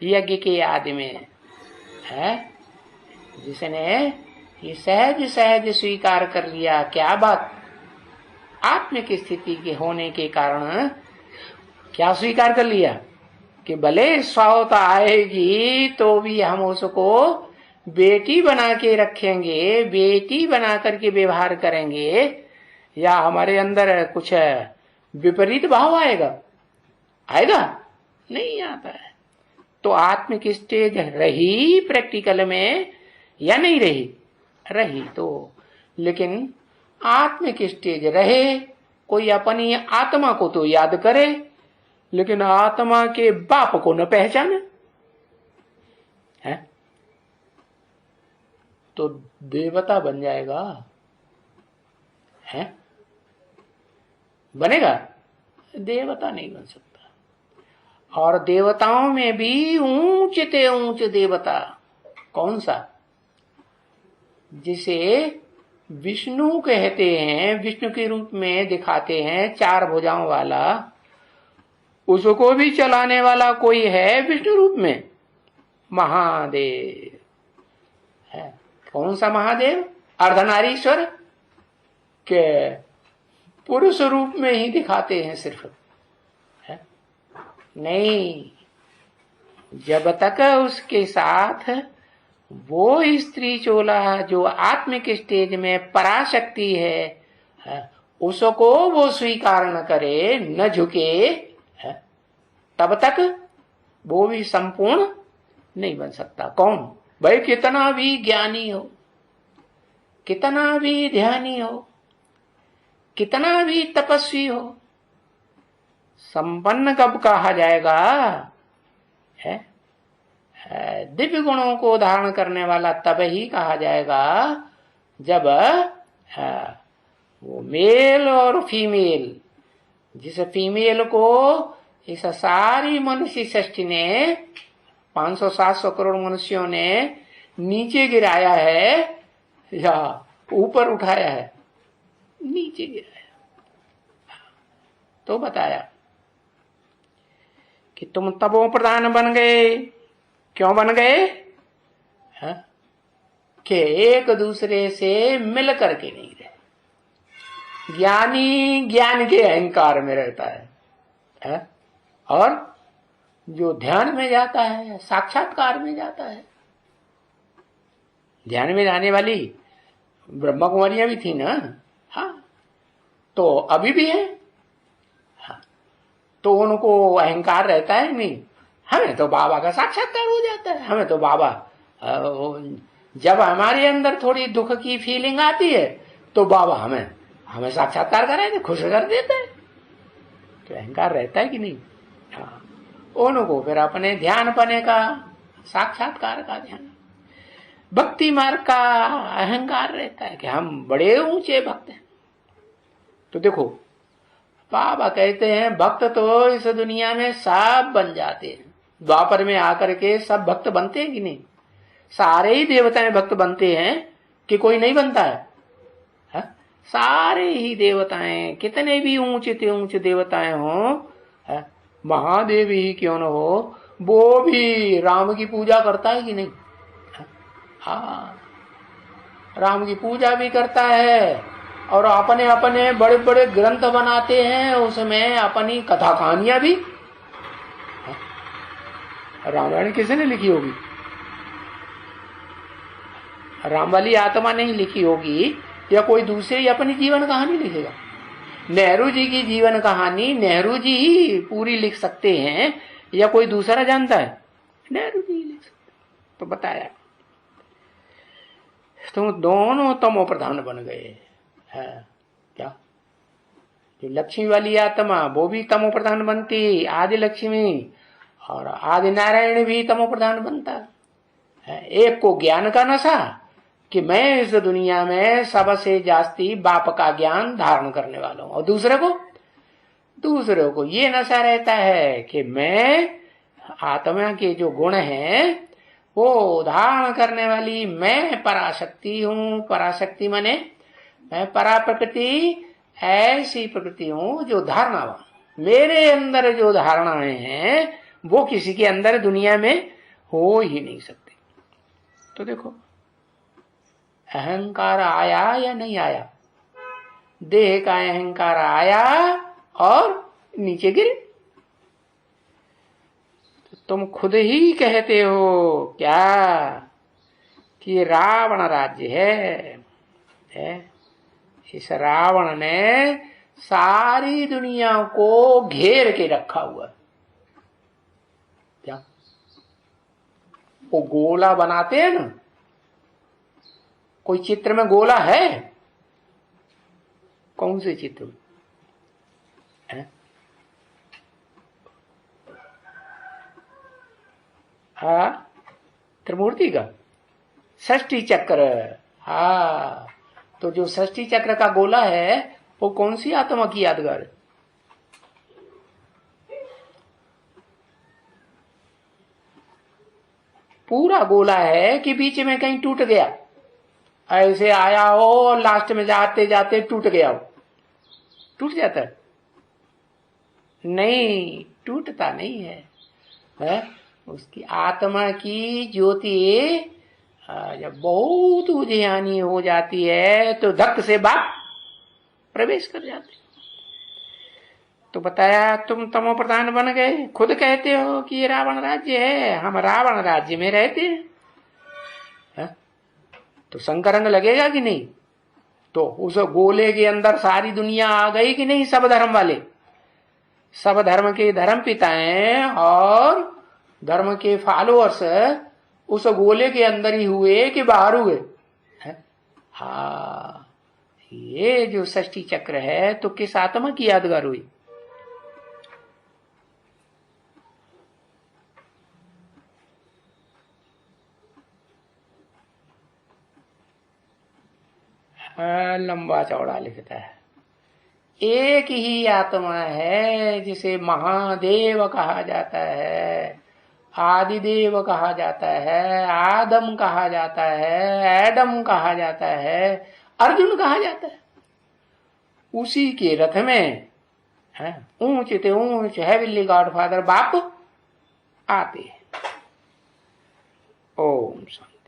यज्ञ के आदि में, है जिसने ये सहज सहज स्वीकार कर लिया। क्या बात? आत्मिक स्थिति के होने के कारण क्या स्वीकार कर लिया कि भले सौत आएगी तो भी हम उसको बेटी बना के रखेंगे, बेटी बना करके व्यवहार करेंगे, या हमारे अंदर कुछ विपरीत भाव आएगा? आएगा? नहीं आता है। तो आत्मिक स्टेज रही प्रैक्टिकल में या नहीं रही? रही। तो लेकिन आत्मिक स्टेज रहे, कोई अपनी आत्मा को तो याद करे, लेकिन आत्मा के बाप को न पहचाने है, तो देवता बन जाएगा है? बनेगा? देवता नहीं बन सकता। और देवताओं में भी ऊंचते ऊंच देवता कौन सा? जिसे विष्णु कहते हैं, विष्णु के रूप में दिखाते हैं, 4 भुजाओं वाला, उसको भी चलाने वाला कोई है विष्णु रूप में? महादेव है। कौन सा महादेव? अर्धनारीश्वर के पुरुष रूप में ही दिखाते हैं सिर्फ है? नहीं, जब तक उसके साथ वो स्त्री चोला जो आत्मिक स्टेज में पराशक्ति है, उसको वो स्वीकार न करे, न झुके है, तब तक वो भी संपूर्ण नहीं बन सकता। कौन? भाई कितना भी ज्ञानी हो, कितना भी ध्यानी हो, कितना भी तपस्वी हो, संपन्न कब कहा जाएगा? है दिव्य गुणों को धारण करने वाला तब ही कहा जाएगा जब वो मेल और फीमेल, जिस फीमेल को इस सारी मनुष्य सृष्टि ने 500-700 करोड़ मनुष्यों ने नीचे गिराया है या ऊपर उठाया है? नीचे गिराया। तो बताया कि तुम तपो प्रधान बन गए। क्यों बन गए? कि एक दूसरे से मिल करके नहीं रहे। ज्ञानी ज्ञान के अहंकार में रहता है और जो ध्यान में जाता है, साक्षात्कार में जाता है। ध्यान में जाने वाली ब्रह्मा कुमारियां भी थी ना? हाँ, तो अभी भी है। हाँ, तो उनको अहंकार रहता है नहीं? हमें तो बाबा का साक्षात्कार हो जाता है। हमें तो बाबा, जब हमारे अंदर थोड़ी दुख की फीलिंग आती है तो बाबा हमें साक्षात्कार कराए, खुश कर देता है। तो अहंकार रहता है कि नहीं? हाँ, उनको फिर अपने ध्यान पने का, साक्षात्कार का ध्यान, भक्ति मार्ग का अहंकार रहता है कि हम बड़े ऊंचे भक्त हैं। तो देखो, बाबा कहते हैं भक्त तो इस दुनिया में सब बन जाते हैं। द्वापर में आकर के सब भक्त बनते हैं कि नहीं? सारे ही देवताएं भक्त बनते हैं कि कोई नहीं बनता है? सारे ही देवताएं, कितने भी ऊंचे देवताएं हो, महादेव ही क्यों न हो, वो भी राम की पूजा करता है कि नहीं? हाँ, राम की पूजा भी करता है और अपने अपने बड़े बड़े ग्रंथ बनाते हैं, उसमें अपनी कथा कहानियां भी। रामायण किसने लिखी होगी? राम वाली आत्मा नहीं लिखी होगी, या कोई दूसरी अपनी जीवन कहानी लिखेगा? नेहरू जी की जीवन कहानी नेहरू जी ही पूरी लिख सकते हैं या कोई दूसरा जानता है? नेहरू जी लिख सकते। तो बताया, तुम दोनों तमो प्रधान बन गए हैं। क्या? जो लक्ष्मी वाली आत्मा वो भी तमो प्रधान बनती, आदि लक्ष्मी, और आदि नारायण भी तमो प्रधान बनता है। एक को ज्ञान का नशा कि मैं इस दुनिया में सबसे जास्ती बाप का ज्ञान धारण करने वाला हूं, और दूसरे को ये नशा रहता है कि मैं आत्मा के जो गुण हैं वो धारण करने वाली मैं पराशक्ति हूं। पराशक्ति माने मैं परा प्रकृति, ऐसी प्रकृति हूं जो धारणावान। मेरे अंदर जो धारणाएं हैं वो किसी के अंदर दुनिया में हो ही नहीं सकती। तो देखो, अहंकार आया या नहीं आया? देह का अहंकार आया और नीचे गिरे। तो तुम खुद ही कहते हो क्या कि रावण राज्य है? इस रावण ने सारी दुनिया को घेर के रखा हुआ है। क्या वो गोला बनाते हैं ना, कोई चित्र में गोला है? कौन से चित्र में है? हाँ, त्रिमूर्ति का षष्ठी चक्र। हाँ, तो जो षष्ठी चक्र का गोला है वो कौन सी आत्मा की यादगार है? पूरा गोला है कि बीच में कहीं टूट गया? ऐसे आया हो, लास्ट में जाते जाते टूट गया हो? टूट जाता है? नहीं, टूटता नहीं है? उसकी आत्मा की ज्योति जब बहुत उजियानी हो जाती है तो धक से बाप प्रवेश कर जाते। तो बताया तुम तमो प्रधान बन गए, खुद कहते हो कि ये रावण राज्य है, हम रावण राज्य में रहते हैं। तो संकरंग लगेगा कि नहीं? तो उस गोले के अंदर सारी दुनिया आ गई कि नहीं? सब धर्म वाले, सब धर्म के धर्म पिता हैं और धर्म के फॉलोअर्स उस गोले के अंदर ही हुए कि बाहर हुए? हाँ, ये जो षष्ठी चक्र है तो किस आत्मा की यादगार हुई? लंबा चौड़ा लिखता है। एक ही आत्मा है जिसे महादेव कहा जाता है, आदिदेव कहा जाता है, आदम कहा जाता है, एडम कहा जाता है, अर्जुन कहा जाता है। उसी के रथ में ऊंच ते ऊंच हेविली गॉडफादर बाप आते हैं। ओम शांति।